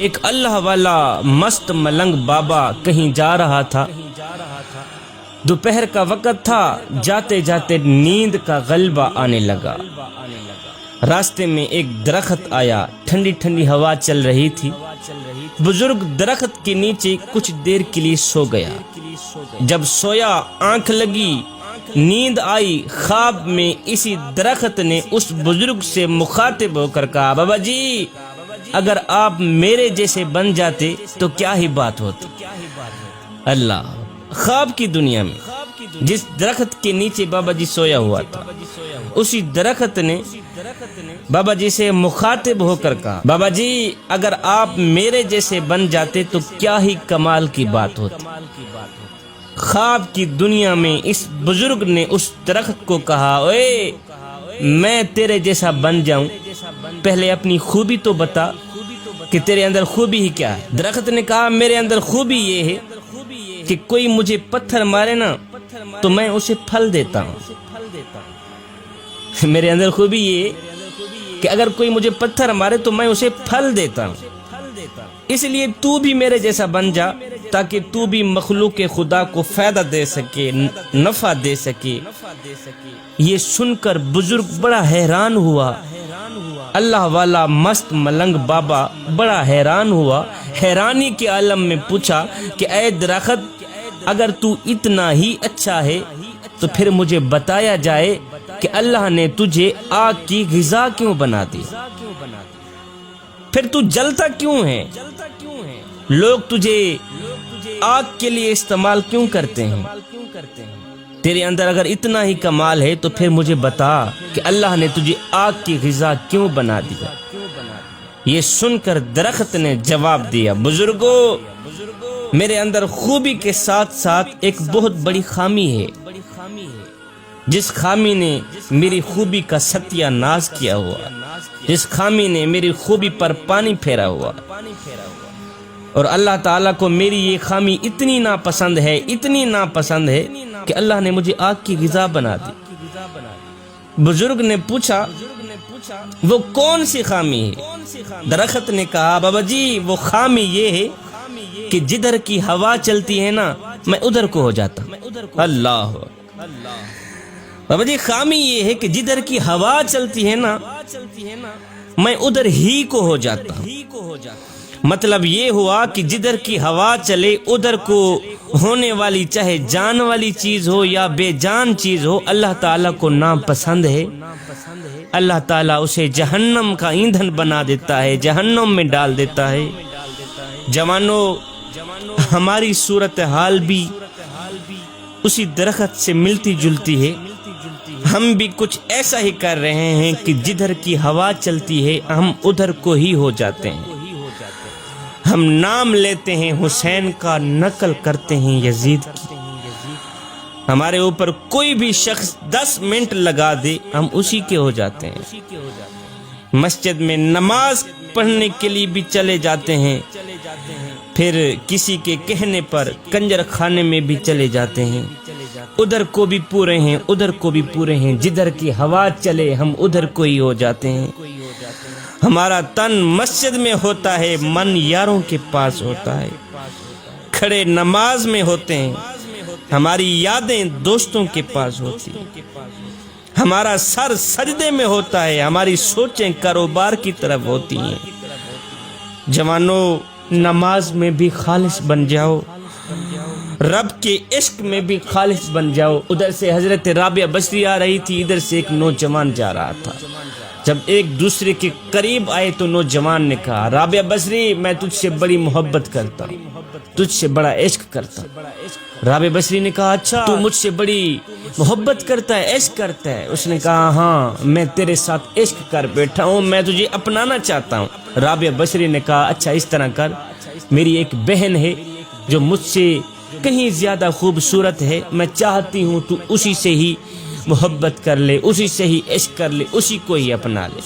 ایک اللہ والا مست ملنگ بابا کہیں جا رہا تھا۔ دوپہر کا وقت تھا، جاتے جاتے نیند کا غلبہ آنے لگا۔ راستے میں ایک درخت آیا، ٹھنڈی ٹھنڈی ہوا چل رہی تھی۔ بزرگ درخت کے نیچے کچھ دیر کے لیے سو گیا۔ جب سویا، آنکھ لگی، نیند آئی، خواب میں اسی درخت نے اس بزرگ سے مخاطب ہو کر کہا، بابا جی اگر آپ میرے جیسے بن جاتے تو کیا ہی بات ہوتی۔ اللہ، خواب کی دنیا میں جس درخت کے نیچے بابا جی سویا ہوا تھا، اسی درخت نے بابا جی سے مخاطب ہو کر کہا، بابا جی اگر آپ میرے جیسے بن جاتے تو کیا ہی کمال کی بات ہوتی۔ خواب کی دنیا میں اس بزرگ نے اس درخت کو کہا، اوے میں تیرے جیسا بن جاؤں، پہلے اپنی خوبی تو بتا کہ تیرے اندر خوبی ہی کیا ہے۔ درخت نے کہا، میرے اندر خوبی یہ ہے کہ کوئی مجھے پتھر مارے نا تو میں اسے پھل دیتا ہوں۔ میرے اندر خوبی یہ ہے کہ اگر کوئی مجھے پتھر مارے تو میں اسے پھل دیتا ہوں، اس لیے تو بھی میرے جیسا بن جا تاکہ تو بھی مخلوق خدا کو فائدہ دے سکے، نفع دے سکے۔ یہ سن کر بزرگ بڑا حیران ہوا۔ اللہ والا مست ملنگ بابا بڑا حیران ہوا، حیرانی کے عالم میں پوچھا کہ اے درخت اگر تو اتنا ہی اچھا ہے تو پھر مجھے بتایا جائے کہ اللہ نے تجھے آگ کی غذا کیوں بنا دی، پھر تو جلتا کیوں ہے، لوگ تجھے آگ کے لیے استعمال کیوں کرتے ہیں۔ تیرے اندر اگر اتنا ہی کمال ہے تو پھر مجھے بتا کہ اللہ نے تجھے آگ کی غذا کیوں بنا دیا۔ یہ سن کر درخت نے جواب دیا، بزرگو میرے اندر خوبی کے ساتھ ساتھ ایک بہت بڑی خامی ہے، جس خامی نے میری خوبی کا ستیہ ناز کیا ہوا، جس خامی نے میری خوبی پر پانی پھیرا ہوا، اور اللہ تعالیٰ کو میری یہ خامی اتنی ناپسند ہے، اتنی ناپسند ہے کہ اللہ نے مجھے آگ کی غذا بنا دی۔ بزرگ نے پوچھا، وہ کون سی خامی ہے؟ درخت نے کہا، بابا جی وہ خامی یہ ہے کہ جدھر کی ہوا چلتی ہے نا میں ادھر کو ہو جاتا ہوں۔ اللہ، بابا جی خامی یہ ہے کہ جدھر کی ہوا چلتی ہے نا میں ادھر ہی کو ہو جاتا ہوں۔ مطلب یہ ہوا کہ جدھر کی ہوا چلے ادھر کو ہونے والی چاہے جان والی چیز ہو یا بے جان چیز ہو، اللہ تعالیٰ کو ناپسند ہے۔ اللہ تعالیٰ اسے جہنم کا ایندھن بنا دیتا ہے، جہنم میں ڈال دیتا ہے۔ جوانوں، ہماری صورتحال بھی اسی درخت سے ملتی جلتی ہے۔ ہم بھی کچھ ایسا ہی کر رہے ہیں کہ جدھر کی ہوا چلتی ہے ہم ادھر کو ہی ہو جاتے ہیں۔ ہم نام لیتے ہیں حسین کا، نقل کرتے ہیں یزید کی۔ ہمارے اوپر کوئی بھی شخص 10 منٹ لگا دے ہم اسی کے ہو جاتے ہیں۔ مسجد میں نماز پڑھنے کے لیے بھی چلے جاتے ہیں، پھر کسی کے کہنے پر کنجر خانے میں بھی چلے جاتے ہیں۔ ادھر کو بھی پورے ہیں، ادھر کو بھی پورے ہیں، جدھر کی ہوا چلے ہم ادھر کو ہی ہو جاتے ہیں۔ ہمارا تن مسجد میں ہوتا ہے، من یاروں کے پاس ہوتا ہے، کھڑے نماز میں ہوتے ہیں، ہماری یادیں دوستوں کے پاس ہوتی ہیں، ہمارا سر سجدے میں ہوتا ہے، ہماری سوچیں کاروبار کی طرف ہوتی ہیں۔ جوانوں، نماز میں بھی خالص بن جاؤ، رب کے عشق میں بھی خالص بن جاؤ۔ ادھر سے حضرت رابعہ بصری آ رہی تھی، ادھر سے ایک نوجوان جا رہا تھا۔ جب ایک دوسرے کے قریب آئے تو نوجوان نے کہا، رابعہ بصری میں تجھ سے بڑی محبت کرتا ہوں، تجھ سے بڑا عشق کرتا ہوں۔ رابعہ بصری نے کہا، اچھا تو مجھ سے بڑی محبت کرتا ہے، عشق کرتا ہے؟ اس نے کہا، ہاں میں تیرے ساتھ عشق کر بیٹھا ہوں، میں تجھے اپنانا چاہتا ہوں۔ رابعہ بصری نے کہا، اچھا اس طرح کر، میری ایک بہن ہے جو مجھ سے کہیں زیادہ خوبصورت ہے، میں چاہتی ہوں تو اسی سے ہی محبت کر لے، اسی سے ہی عشق کر لے، اسی کو ہی اپنا لے۔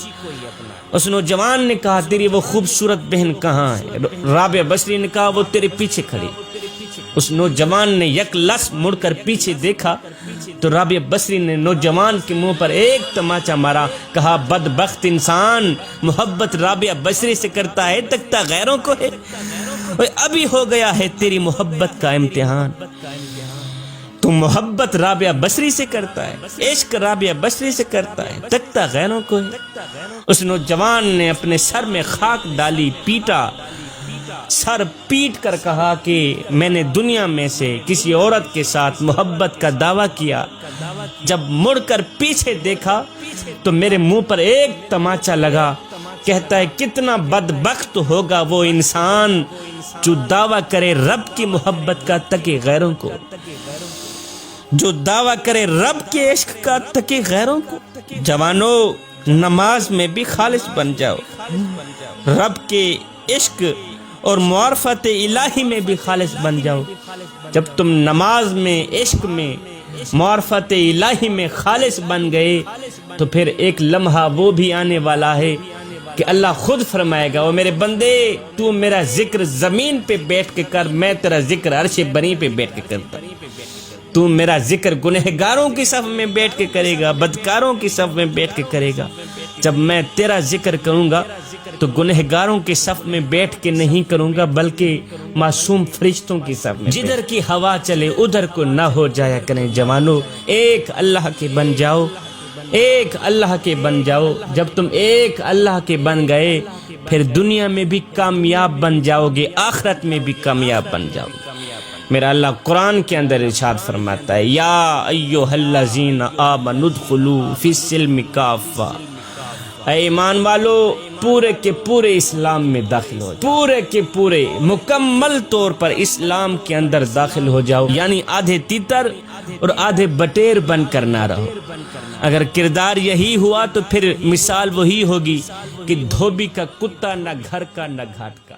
اس نوجوان نے کہا، تیری وہ خوبصورت بہن کہاں ہے؟ رابعہ بصری نے کہا، وہ تیرے پیچھے کھڑی۔ اس نوجوان نے یک لس مڑ کر پیچھے دیکھا تو رابعہ بصری نے نوجوان کے منہ پر ایک تماچا مارا، کہا بدبخت انسان، محبت رابعہ بصری سے کرتا ہے تکتا غیروں کو ہے، ابھی ہو گیا ہے تیری محبت کا امتحان۔ تو محبت رابعہ بصری سے کرتا ہے، عشق رابعہ بصری سے کرتا ہے، تکتا غیروں کو ہے۔ اس نوجوان نے اپنے سر میں خاک ڈالی، پیٹا، سر پیٹ کر کہا کہ میں نے دنیا میں سے کسی عورت کے ساتھ محبت کا دعویٰ کیا، جب مڑ کر پیچھے دیکھا تو میرے منہ پر ایک تماچا لگا۔ کہتا ہے کتنا بدبخت ہوگا وہ انسان جو دعویٰ کرے رب کی محبت کا تکے غیروں کو، جو دعویٰ کرے رب کے عشق کا تکے غیروں کو۔ جوانو، نماز میں بھی خالص بن جاؤ، رب کے عشق اور معرفت الہی میں بھی خالص بن جاؤ۔ جب تم نماز میں، عشق میں، معرفت الہی میں خالص بن گئے تو پھر ایک لمحہ وہ بھی آنے والا ہے کہ اللہ خود فرمائے گا، او میرے بندے تو میرا ذکر زمین پہ بیٹھ کے کر، میں تیرا ذکر عرش بری پہ بیٹھ کے کرتا۔ تو میرا ذکر گنہگاروں کی صف میں بیٹھ کے کرے گا، بدکاروں کی صف میں بیٹھ کے کرے گا۔ جب میں تیرا ذکر کروں گا تو گنہگاروں کی صف میں بیٹھ کے نہیں کروں گا، بلکہ معصوم فرشتوں کی صف میں۔ جدھر کی ہوا چلے ادھر کو نہ ہو جایا کریں جوانو، ایک اللہ کے بن جاؤ، ایک اللہ کے بن جاؤ۔ جب تم ایک اللہ کے بن گئے پھر دنیا میں بھی کامیاب بن جاؤ گے، آخرت میں بھی کامیاب بن جاؤ گے۔ میرا اللہ قرآن کے اندر ارشاد فرماتا ہے، یا ایھا الذین آمنوا ادخلوا فی السلم کافہ، اے ایمان والو پورے کے پورے اسلام میں داخل ہو جاؤ، پورے کے پورے مکمل طور پر اسلام کے اندر داخل ہو جاؤ، یعنی آدھے تیتر اور آدھے بٹیر بن کر نہ رہو۔ اگر کردار یہی ہوا تو پھر مثال وہی ہوگی کہ دھوبی کا کتا، نہ گھر کا نہ گھاٹ کا۔